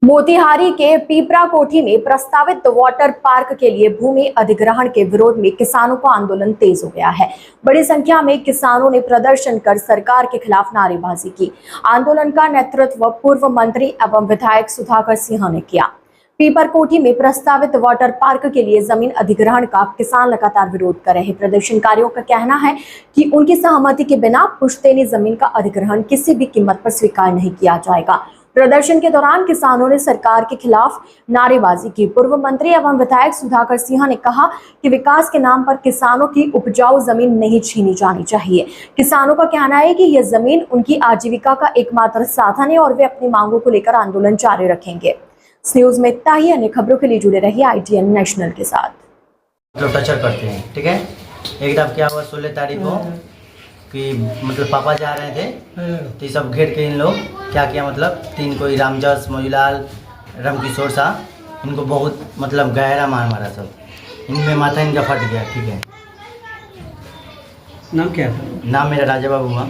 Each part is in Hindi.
मोतिहारी के पीपरा कोठी में प्रस्तावित वाटर पार्क के लिए भूमि अधिग्रहण के विरोध में किसानों का आंदोलन तेज हो गया है। बड़ी संख्या में किसानों ने प्रदर्शन कर सरकार के खिलाफ नारेबाजी की। आंदोलन का नेतृत्व पूर्व मंत्री एवं विधायक सुधाकर सिंह ने किया। पीपर कोठी में प्रस्तावित वाटर पार्क के लिए जमीन अधिग्रहण का किसान लगातार विरोध कर रहे। प्रदर्शनकारियों का कहना है कि उनकी सहमति के बिना पुश्तैनी जमीन का अधिग्रहण किसी भी कीमत पर स्वीकार नहीं किया जाएगा। प्रदर्शन के दौरान किसानों ने सरकार के खिलाफ नारेबाजी की। पूर्व मंत्री एवं विधायक सुधाकर सिंह ने कहा कि विकास के नाम पर किसानों की उपजाऊ जमीन नहीं छीनी जानी चाहिए। किसानों का कहना है कि यह जमीन उनकी आजीविका का एकमात्र साधन है और वे अपनी मांगों को लेकर आंदोलन जारी रखेंगे। इस न्यूज में इतना ही। अन्य खबरों के लिए जुड़े रहिए ITN नेशनल के साथ। मतलब टचर करते हैं, ठीक है। एक दम क्या हुआ 16 तारीख को कि मतलब पापा जा रहे थे तो ये सब घेर के इन लोग क्या किया, मतलब 3 कोई रामजस, मोजूलाल, रामकिशोर शाह, इनको बहुत मतलब गहरा मारा सब। इनमें माथा इनका फट गया, ठीक है। नाम क्या था? नाम मेरा राजा बाबू हुआ।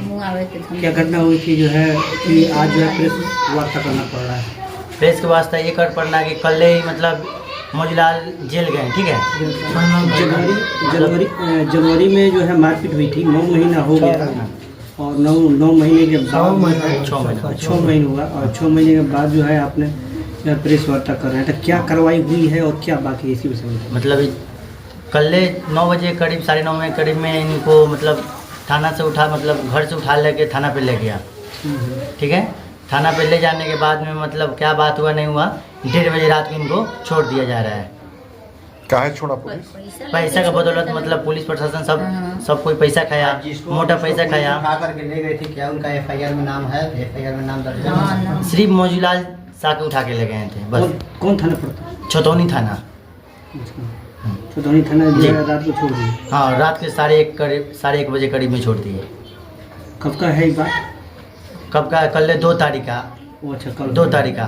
क्या घटना हुई थी जो है कि आज जो है प्रेस वार्ता करना पड़ रहा है? प्रेस के वास्ते ये कर पड़ना कि कल ही मतलब मोजूलाल जेल गए, ठीक है। जनवरी में जो है मारपीट हुई थी, 9 महीना हो गया और 9 महीने के बाद 6 महीने हुआ और 6 महीने के बाद जो है आपने प्रेस वार्ता कर रहे हैं, तो क्या कार्रवाई हुई है और क्या बाकी है इसी विषय में? मतलब कल 9 बजे करीब 9:30 में करीब में इनको मतलब थाना से उठा, मतलब घर से उठा लेके थाना पे ले गया, ठीक है। थाना पे ले जाने के बाद में मतलब क्या बात हुआ नहीं हुआ, 1:30 बजे रात को इनको छोड़ दिया जा रहा है। काहे छोड़ा पुलिस? पैसा का बदौलत मतलब पुलिस प्रशासन सब कोई पैसा खाया, मोटा पैसा खाया। करके ले गए थे, क्या उनका FIR में नाम है? FIR में नाम दर्ज है? सिर्फ मोजूलाल शाह के उठा के ले गए थे बस। कौन थाना पड़ता है? छतौनी थाना। छतौनी थाना जो है रात को छोड़ दिए? हाँ, रात के 1:30 बजे करीब में छोड़ दिए। कब का है ये बात? कब का? कल 2 तारीख का। अच्छा, कल 2 तारीख का।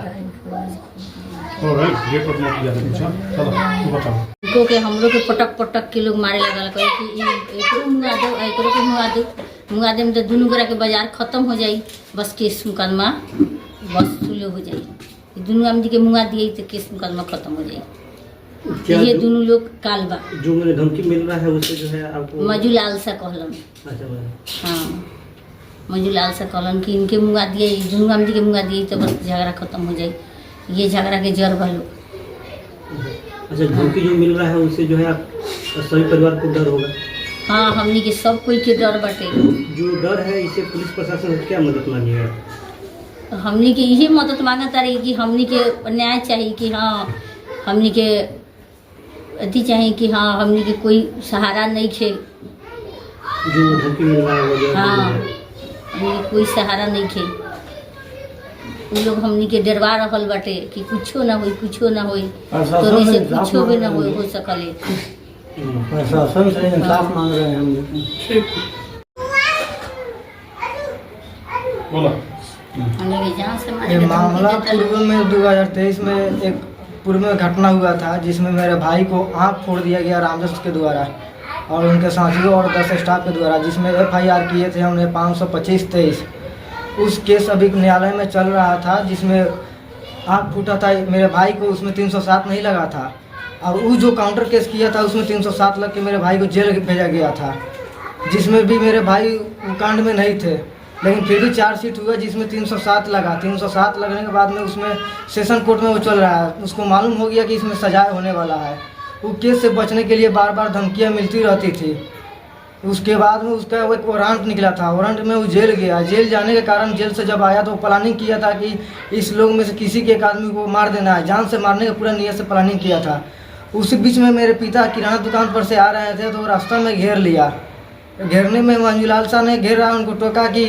को के हम लोग के पटक के लोग मारे लगल, कहे कि एकरो मुंगा दो, एकरो के मुंगा दे में तो दुनू गोरा के बाजार खत्म हो जाई, बस केस मुकदमा बस सुलो हो जाई। दुनू आदमी के मुंगा दिए तो केस मुकदमा खत्म हो जाई। ये दोनों लोग काल बा जो मेरे धमकी मिल रहा है उससे जो है आपको मजूलाल सा कहलन। हाँ, मजूलाल से कहलन कि इनके मुंगा दिए, दुनू आदमी के मुंगा दिए तो बस झगड़ा खत्म हो जाए। ये झगड़ा के जड़ वालों। अच्छा, धमकी जो मिल रहा है उससे जो है आप सभी परिवार को डर होगा? हाँ, हमनी के सब कोई के डर बाटे। जो डर है इससे पुलिस प्रशासन क्या मदद मांगेगा? हमनी के यही मदद मांगत रही कि हमनी के न्याय चाहिए कि हाँ हमनी के अति चाहिए कि हाँ हमनी के कोई सहारा नहीं थे। जो धमकी मिल रहा है हाँ, हमनी कोई सहारा नहीं थे। उन लोग हमनी के डरवा रहल बाटे कि कुछो ना होई, कुछो ना होई, तो से कुछो भी ना हो सकले। प्रशासन से इंसाफ मांग रहे हैं हम लोग। ये मामला पूर्व में 2023 में एक पूर्व में घटना हुआ था जिसमें मेरे भाई को आँख फोड़ दिया गया रामजस के द्वारा और उनके साथियों और 10 स्टाफ के द्वारा, जिसमें FIR किए थे हमने 525-23। उस केस अभी न्यायालय में चल रहा था, जिसमें आँख फूटा था मेरे भाई को, उसमें 307 नहीं लगा था और वो जो काउंटर केस किया था उसमें 307 लग के मेरे भाई को जेल भेजा गया था, जिसमें भी मेरे भाई कांड में नहीं थे, लेकिन फिर भी चार्जशीट हुआ जिसमें 307 लगा। 307 लगने के बाद में उसमें सेशन कोर्ट में वो चल रहा है। उसको मालूम हो गया कि इसमें सजा होने वाला है। वो केस से बचने के लिए बार बार धमकियाँ मिलती रहती थी। उसके बाद में उसका एक वारंट निकला था, वारंट में वो जेल गया। जेल जाने के कारण जेल से जब आया तो वो प्लानिंग किया था कि इस लोग में से किसी के एक आदमी को मार देना है, जान से मारने का पूरा नियत से प्लानिंग किया था। उसी बीच में मेरे पिता किराना दुकान पर से आ रहे थे तो रास्ता में घेर लिया। घेरने में मंजूलाल शाह ने घेरा, उनको टोका कि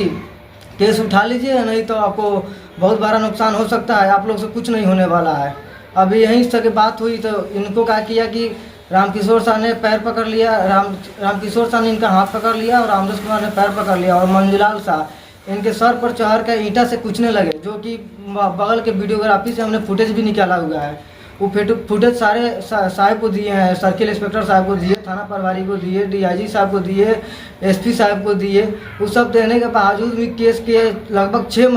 केस उठा लीजिए नहीं तो आपको बहुत बड़ा नुकसान हो सकता है, आप लोग से कुछ नहीं होने वाला है। अभी यहीं से की बात हुई तो इनको क्या किया कि रामकिशोर शाह ने पैर पकड़ लिया, रामकिशोर शाह ने इनका हाथ पकड़ लिया और रामदास कुमार ने पैर पकड़ लिया और मंजूलाल शाह इनके सर पर चढ़ कर ईंटा से कूचने लगे, जो कि बगल के वीडियोग्राफी से हमने फुटेज भी निकाला हुआ है। वो फुटेज सारे साहब को दिए हैं, सर्किल इंस्पेक्टर साहब को दिए, थाना प्रभारी को दिए, DIG साहब को दिए, SP साहब को दिए। वो सब देने के बावजूद भी केस के लगभग 6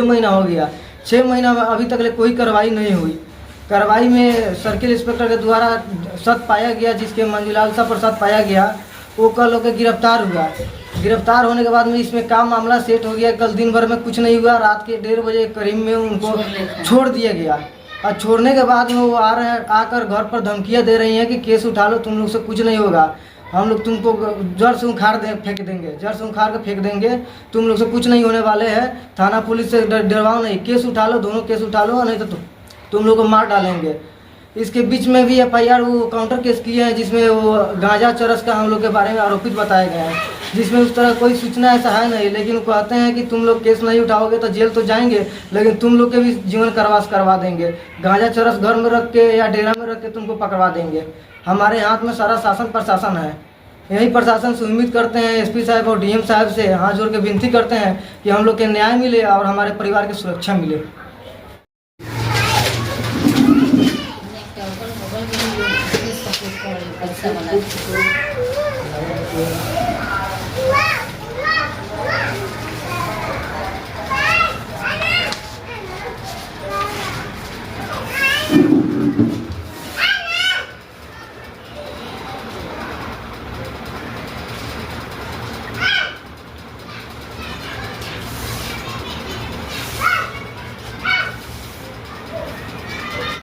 महीना हो गया। 6 महीना में अभी तक कोई कार्रवाई नहीं हुई। कार्रवाई में सर्किल इंस्पेक्टर के द्वारा सत्य पाया गया, जिसके मंजूलाल साहब पर सत्य पाया गया, वो कल होकर गिरफ्तार हुआ। गिरफ्तार होने के बाद में इसमें काम मामला सेट हो गया। कल दिन भर में कुछ नहीं हुआ, रात के 1:30 बजे करीब में उनको छोड़ दिया गया। और छोड़ने के बाद में वो आ रहे हैं, आकर घर पर धमकियाँ दे रही हैं कि केस उठा लो, तुम लोग से कुछ नहीं होगा, हम लोग तुमको जड़ से उखाड़ फेंक देंगे, जड़ से उखाड़ कर फेंक देंगे, तुम लोग से कुछ नहीं होने वाले हैं, थाना पुलिस से डरवाओ नहीं, केस उठा लो, दोनों केस उठा लो, नहीं तो तुम लोग को मार डालेंगे। इसके बीच में भी FIR वो काउंटर केस किए हैं, जिसमें वो गांजा चरस का हम लोग के बारे में आरोपित बताए गए हैं, जिसमें उस तरह कोई सूचना ऐसा है नहीं। लेकिन वो कहते हैं कि तुम लोग केस नहीं उठाओगे तो जेल तो जाएंगे, लेकिन तुम लोग के भी जीवन करवास करवा देंगे, गांजा चरस घर में रख के या डेरा में रख के तुमको पकड़वा देंगे। हमारे हाथ में सारा शासन प्रशासन है। यही प्रशासन से उम्मीद करते हैं, SP साहब और DM साहब से हाथ जोड़ के विनती करते हैं कि हम लोग के न्याय मिले और हमारे परिवार की सुरक्षा मिले। पैसा वाला